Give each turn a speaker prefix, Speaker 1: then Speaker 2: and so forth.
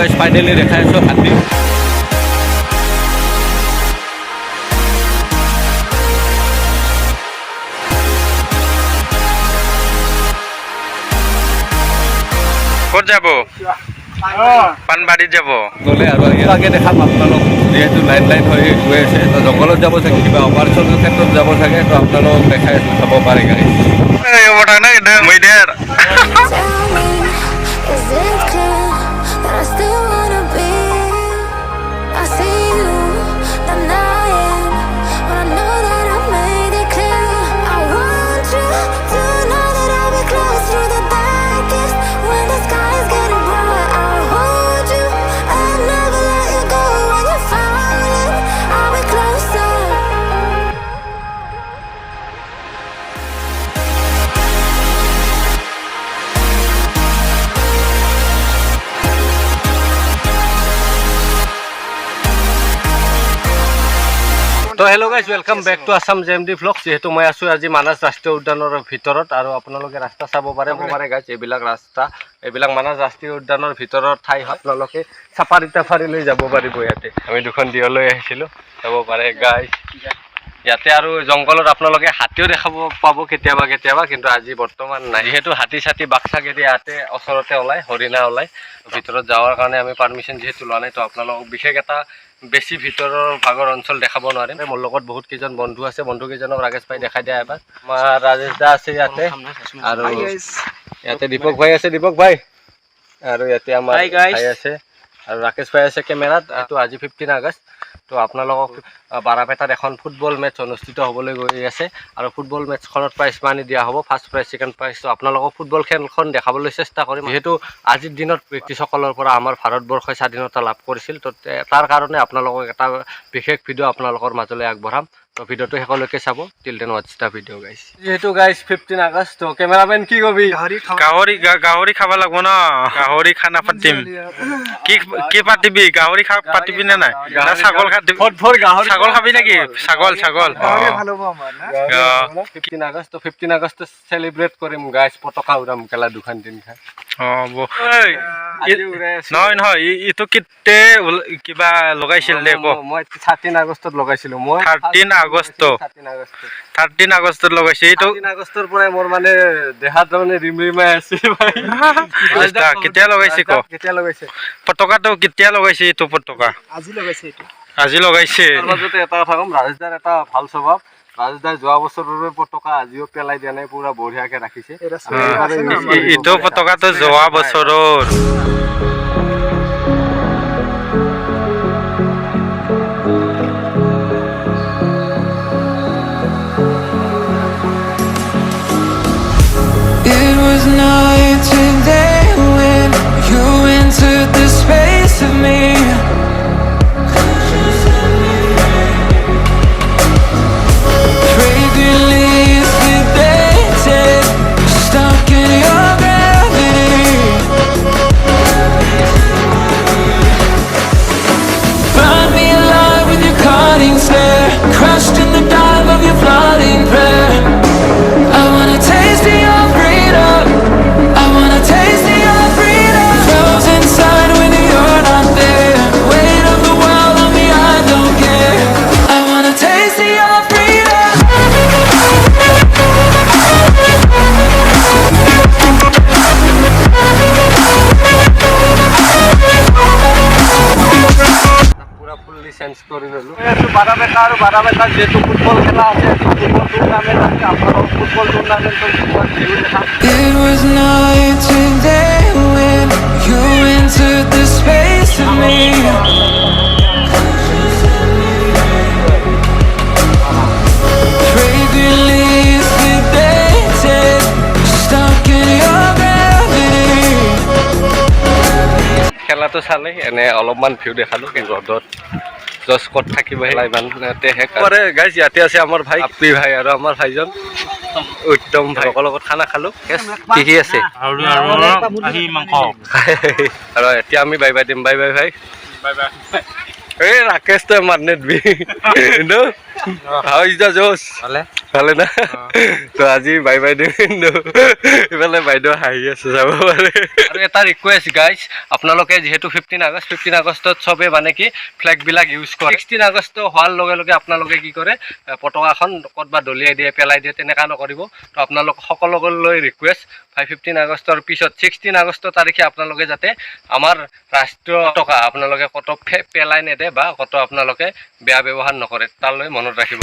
Speaker 1: Guys finally দেখাই আছোঁ হাতী।
Speaker 2: ক'ত যাব? পানবাৰীত যাব
Speaker 1: গ'লে আৰু ইয়াৰ আগে দেখাম আপোনালোক, যিহেতু লাইন হৈ গৈ আছে তো জংঘলত যাব চাগে, কিবা অপাৰেশ্যনৰ ক্ষেত্ৰত যাব চাগে, তো আপোনালোক দেখাই আছোঁ, চাব পাৰে গাইজ। তো hello' guys, welcome back to Assam JMD vlog. যিহেতু মই আছোঁ আজি মানাস ৰাষ্ট্ৰীয় উদ্যানৰ ভিতৰত, আৰু আপোনালোকে ৰাস্তা চাব পাৰে গাইজ। এইবিলাক মানাস ৰাষ্ট্ৰীয় উদ্যানৰ ভিতৰৰ ঠাই হয়, আপোনালোকে চাফাৰী লৈ যাব পাৰিব। ইয়াতে আমি দুখন দিয়লৈ আহিছিলোঁ, চাব পাৰে গাইজ। ইয়াতে আৰু জংঘলত আপোনালোকে হাতীও দেখাব পাব কেতিয়াবা, কিন্তু আজি বৰ্তমান নাই। যিহেতু হাতী চাতি বাঘ চাগেদি ইয়াতে ওচৰতে ওলায়, হৰিণা ওলায়। ভিতৰত যাৱাৰ কাৰণে আমি পাৰ্মিশ্যন যিহেতু লোৱা নাই, তো আপোনালোকক বিশেষ এটা বেছি ভিতৰৰ ভাগৰ অঞ্চল দেখাব নোৱাৰিম। মোৰ লগত বহুত কেইজন বন্ধু আছে, বন্ধুকেইজনক ৰাকেশ ভাই দেখাই দিয়া এবাৰ। আমাৰ ৰাজেশ দা আছে ইয়াতে, আৰু ইয়াতে দীপক ভাই আছে, আৰু ইয়াতে আমাৰ ভাই আছে, আৰু ৰাকেশ ভাই আছে কেমেৰাত। এইটো আজি 15 আগষ্ট। তো আপোনালোকক বাৰাপেটাত এখন ফুটবল মেটচ অনুষ্ঠিত হ'বলৈ গৈ আছে, আৰু ফুটবল মেটচখনত প্ৰাইজ মানি দিয়া হ'ব, ফাৰ্ষ্ট প্ৰাইজ, ছেকেণ্ড প্ৰাইজ। তো আপোনালোকক ফুটবল খেলখন দেখাবলৈ চেষ্টা কৰিম। যিহেতু আজিৰ দিনত ব্ৰিটিছসকলৰ পৰা আমাৰ ভাৰতবৰ্ষই স্বাধীনতা লাভ কৰিছিল, তো তাৰ কাৰণে আপোনালোকক এটা বিশেষ ভিডিঅ' আপোনালোকৰ মাজলৈ আগবঢ়াম। তো ভিডিঅ'টো শেষলৈকে চাব। টিল দেন ৱাটচ দ্য ভিডিঅ' গাইজ। যিহেতু গাইজ 15 আগষ্ট, তো কেমেৰামেন কি কবি?
Speaker 2: গাহৰি খাব লাগিব ন, গাহৰি খানা পাতিম। কি পাতিবি? গাহৰি পাতিবি নে নাই? ছাগল ছাগল খাবি নেকি? ছাগল 15 আগষ্ট, তো 15 আগষ্ট চেলিব্ৰেট কৰিম গাইজ। পতাকা উৰাম কেলা 2-3 খাই। নহয় এইটো কেতিয়া কিবা লগাইছিল দে?
Speaker 1: মই 13 আগষ্টত লগাইছিলোঁ।
Speaker 2: 13 আগষ্টত লগাইছে। এইটো
Speaker 1: 13 আগষ্টৰ পৰাই মোৰ মানে দেহাত মানে ৰিমৰিমাই আছে।
Speaker 2: কেতিয়া লগাইছে পতাকাটো? কেতিয়া লগাইছে এইটো পতাকা? আজি লগাইছে।
Speaker 1: মাজতে এটা কথা ক'ম, ৰাজেশদাৰ এটা ভাল স্বভাৱ। ৰাজেশদাই যোৱা বছৰৰে পতাকা আজিও পেলাই দিয়া নাই, পুৰা বঢ়িয়াকে ৰাখিছে।
Speaker 2: এইটো পতাকাটো যোৱা বছৰৰ।
Speaker 3: Night today when you entered the space of me, fragrantly sedated, stuck in your gravity. Burn me alive with your cutting stare, crushed in the dive of your flooding prayer. I wanna taste of your freedom, I wanna taste of your freedom. Frozen inside when you're not there, weight of the world on me, I don't care. I wanna taste of your freedom.
Speaker 1: পুৰা fully change কৰি ল'লোঁ। বাৰাপেটা আৰু বাৰাপেটাত যিহেতু football খেলা আছে, football tournament আছে, আপোনালোক football টুৰ্ণামেণ্টৰ view দেখাম।
Speaker 3: It was night today when you entered the space of me. Fragrantly sedated, stuck in your gravity.
Speaker 1: খেলাটো চালে এনে অলপমান ভিউ দেখালোঁ, কিন্তু ৰ'দত জজ ক'ত থাকিব ইমানতে শেষ কৰে গাইজ। ইয়াতে আছে আমাৰ ভাই আপি ভাই আৰু আমাৰ ভাইজন উত্তম ভাইকৰ লগত খানা খালোঁ। কি আছে আৰু এতিয়া আমি বাই বাই দিম। বাই বাই ভাই। এই ৰাকেশ তই মাৰনে দিবি। হাউ ইজ দ্য জোছ? ভালে না তো আজি বাই বাই দিম কিন্তু ইফালে বাইদেউ হাঁহি আছে যাব পাৰে আৰু এটা ৰিকুৱেষ্ট গাইজ আপোনালোকে যিহেতু 15 আগষ্টত চবে মানে কি ফ্লেগবিলাক ইউজ কৰে 16 আগষ্ট হোৱাৰ লগে লগে আপোনালোকে কি কৰে পতাকাখন ক'ৰবাত দলিয়াই দিয়ে পেলাই দিয়ে তেনেকুৱা নকৰিব তো আপোনালোক সকলোলৈ ৰিকুৱেষ্ট 15 আগষ্টৰ পিছত 16 আগষ্ট তাৰিখে আপোনালোকে যাতে আমাৰ ৰাষ্ট্ৰীয় পতাকা আপোনালোকে কত পেলাই নেদে বা কত আপোনালোকে বেয়া ব্যৱহাৰ নকৰে তালৈ মনত ৰাখিব